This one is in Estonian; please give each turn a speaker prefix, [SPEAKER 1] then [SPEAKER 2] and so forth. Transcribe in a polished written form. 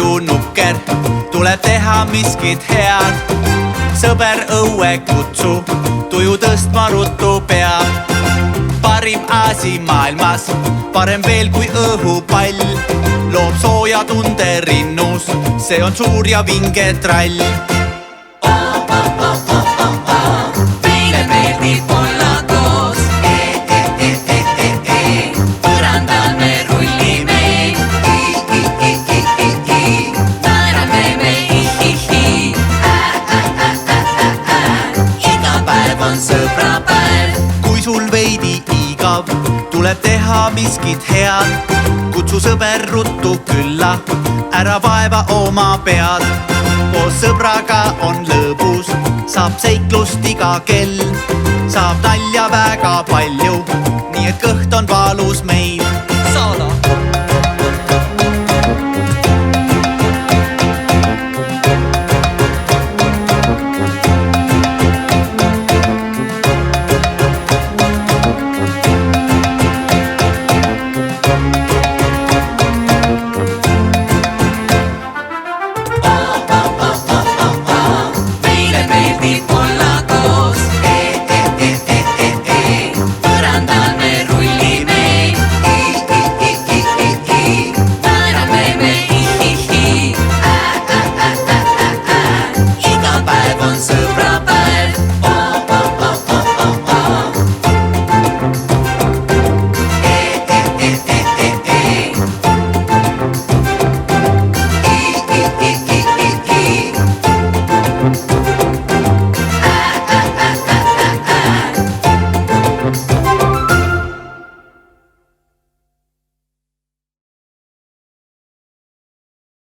[SPEAKER 1] muidu nukker, tuleb teha miskit head. Sõber õue kutsu, tuju tõstma ruttu peab. Parim asi maailmas, parem veel kui õhupall. Loob sooja tunde rinnus, see on suur ja vinge trall.
[SPEAKER 2] Meile meeldib olla koos, põrandal me rullime, naerame me ihihi. Iga päev on sõbrapäev.
[SPEAKER 1] Kui sul veidi igav, tuleb teha miskit head. Kutsu sõber ruttu külla, ära vaeva oma pead. Koos sõbraga on lõbus, saab seiklust iga kell. Saab nalja väga palju, nii et kõht on valus meil.
[SPEAKER 2] Solo